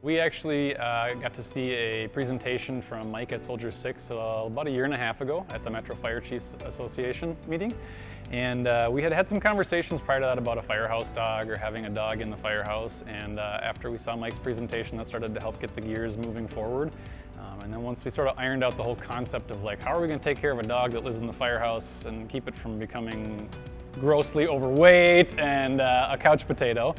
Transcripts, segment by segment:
We actually got to see a presentation from Mike at Soldier 6 about a year and a half ago at the Metro Fire Chiefs Association meeting. And we had some conversations prior to that about a firehouse dog or having a dog in the firehouse. And after we saw Mike's presentation, that started to help get the gears moving forward. And then once we sort of ironed out the whole concept of like, how are we going to take care of a dog that lives in the firehouse and keep it from becoming grossly overweight and a couch potato,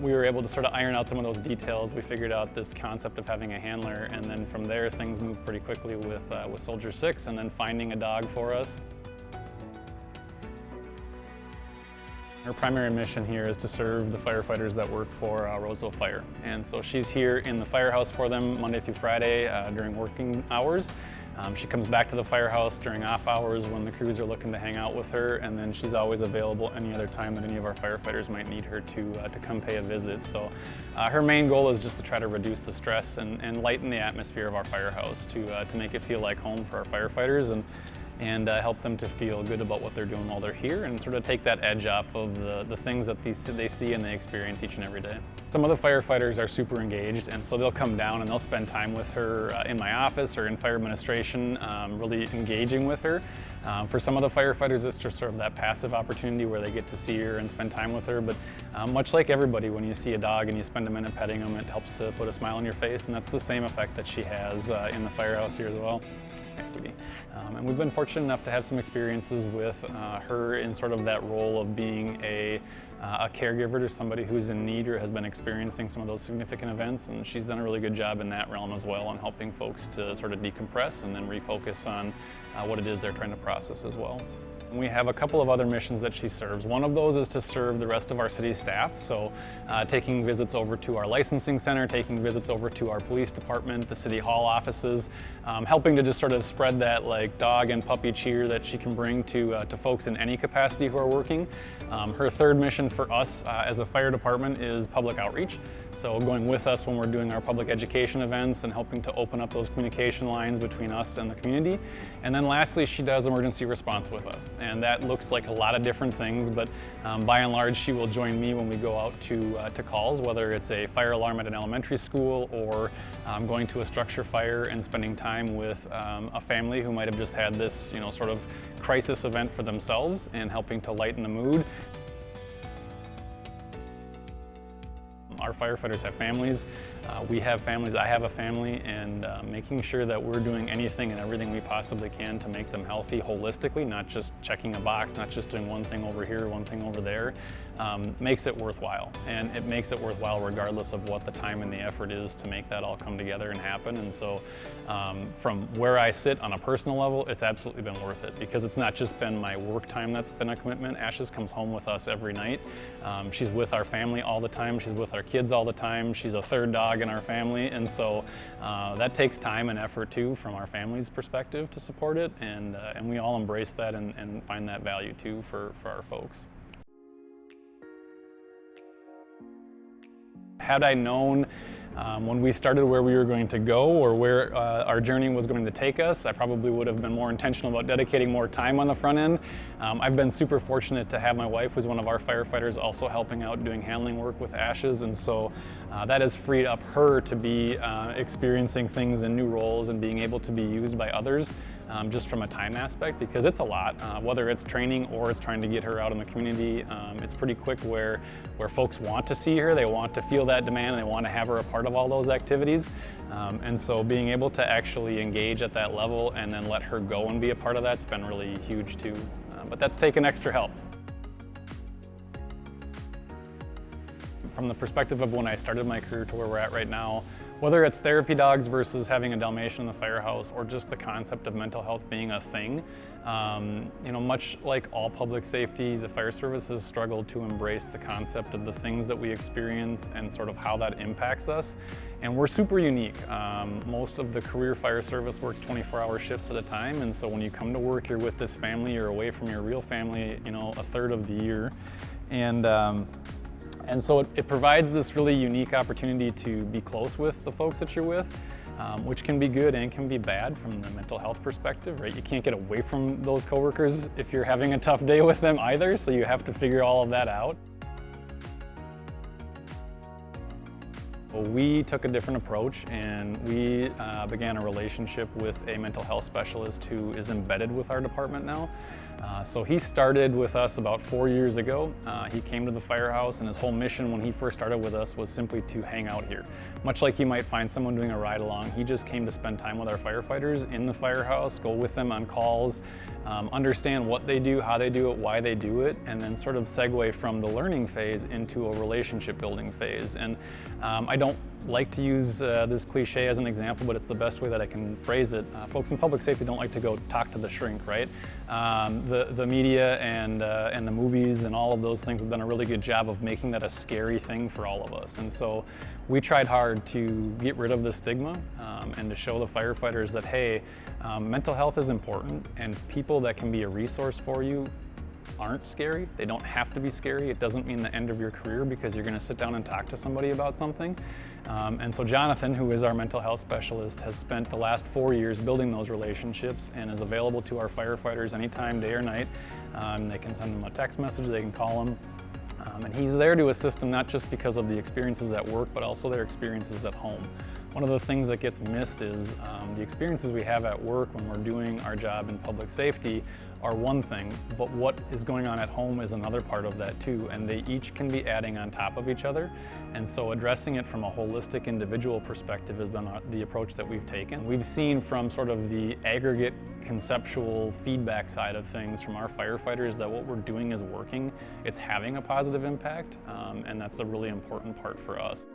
we were able to sort of iron out some of those details. We figured out this concept of having a handler, and then from there things moved pretty quickly with Soldier 6 and then finding a dog for us. Her primary mission here is to serve the firefighters that work for Roseville Fire. And so she's here in the firehouse for them Monday through Friday during working hours. She comes back to the firehouse during off hours when the crews are looking to hang out with her, and then she's always available any other time that any of our firefighters might need her to come pay a visit. So her main goal is just to try to reduce the stress and lighten the atmosphere of our firehouse to make it feel like home for our firefighters and help them to feel good about what they're doing while they're here and sort of take that edge off of the things that they see and they experience each and every day. Some of the firefighters are super engaged, and so they'll come down and they'll spend time with her in my office or in fire administration, really engaging with her. For some of the firefighters, it's just sort of that passive opportunity where they get to see her and spend time with her, but much like everybody, when you see a dog and you spend a minute petting them, it helps to put a smile on your face, and that's the same effect that she has in the firehouse here as well. Nice to be. And we've been fortunate enough to have some experiences with her in sort of that role of being a caregiver to somebody who's in need or has been experiencing some of those significant events, and she's done a really good job in that realm as well on helping folks to sort of decompress and then refocus on what it is they're trying to process as well. We have a couple of other missions that she serves. One of those is to serve the rest of our city staff, so taking visits over to our licensing center, taking visits over to our police department, the city hall offices, helping to just sort of spread that like dog and puppy cheer that she can bring to folks in any capacity who are working. Her third mission for us as a fire department is public outreach, so going with us when we're doing our public education events and helping to open up those communication lines between us and the community. And then lastly, she does emergency response with us. And that looks like a lot of different things, but by and large, she will join me when we go out to calls, whether it's a fire alarm at an elementary school or going to a structure fire and spending time with a family who might have just had this, sort of crisis event for themselves and helping to lighten the mood. Our firefighters have families, we have families, I have a family, and making sure that we're doing anything and everything we possibly can to make them healthy holistically, not just checking a box, not just doing one thing over here, one thing over there, makes it worthwhile. And it makes it worthwhile regardless of what the time and the effort is to make that all come together and happen. And so from where I sit on a personal level, it's absolutely been worth it, because it's not just been my work time that's been a commitment. Ashes comes home with us every night. She's with our family all the time. She's with our kids all the time. She's a third dog in our family, and so that takes time and effort too from our family's perspective to support it, and we all embrace that and find that value too for our folks. Had I known when we started where we were going to go or where our journey was going to take us, I probably would have been more intentional about dedicating more time on the front end. I've been super fortunate to have my wife, who's one of our firefighters, also helping out doing handling work with Ashes, and so that has freed up her to be experiencing things in new roles and being able to be used by others just from a time aspect, because it's a lot, whether it's training or it's trying to get her out in the community. It's pretty quick where folks want to see her, they want to feel that demand, and they want to have her a part of all those activities. And so being able to actually engage at that level and then let her go and be a part of that's been really huge too. But that's taken extra help. From the perspective of when I started my career to where we're at right now, whether it's therapy dogs versus having a Dalmatian in the firehouse or just the concept of mental health being a thing, much like all public safety, the fire service has struggled to embrace the concept of the things that we experience and sort of how that impacts us. And we're super unique. Most of the career fire service works 24-hour shifts at a time, and so when you come to work, you're with this family, you're away from your real family, a third of the year. And so it provides this really unique opportunity to be close with the folks that you're with, which can be good and can be bad from the mental health perspective, right? You can't get away from those coworkers if you're having a tough day with them either, so you have to figure all of that out. We took a different approach, and we began a relationship with a mental health specialist who is embedded with our department now. So he started with us about 4 years ago. He came to the firehouse, and his whole mission when he first started with us was simply to hang out here. Much like you might find someone doing a ride along, he just came to spend time with our firefighters in the firehouse, go with them on calls, understand what they do, how they do it, why they do it, and then sort of segue from the learning phase into a relationship building phase. And I don't like to use this cliche as an example, but it's the best way that I can phrase it. Folks in public safety don't like to go talk to the shrink, right? The media and the movies and all of those things have done a really good job of making that a scary thing for all of us. And so we tried hard to get rid of the stigma and to show the firefighters that, hey, mental health is important, and people that can be a resource for you aren't scary. They don't have to be scary. It doesn't mean the end of your career because you're going to sit down and talk to somebody about something. And so Jonathan, who is our mental health specialist, has spent the last 4 years building those relationships and is available to our firefighters anytime, day or night. They can send them a text message, they can call them. And he's there to assist them not just because of the experiences at work, but also their experiences at home. One of the things that gets missed is the experiences we have at work when we're doing our job in public safety are one thing, but what is going on at home is another part of that too, and they each can be adding on top of each other. And so addressing it from a holistic individual perspective has been the approach that we've taken. We've seen from sort of the aggregate conceptual feedback side of things from our firefighters that what we're doing is working, it's having a positive impact, and that's a really important part for us.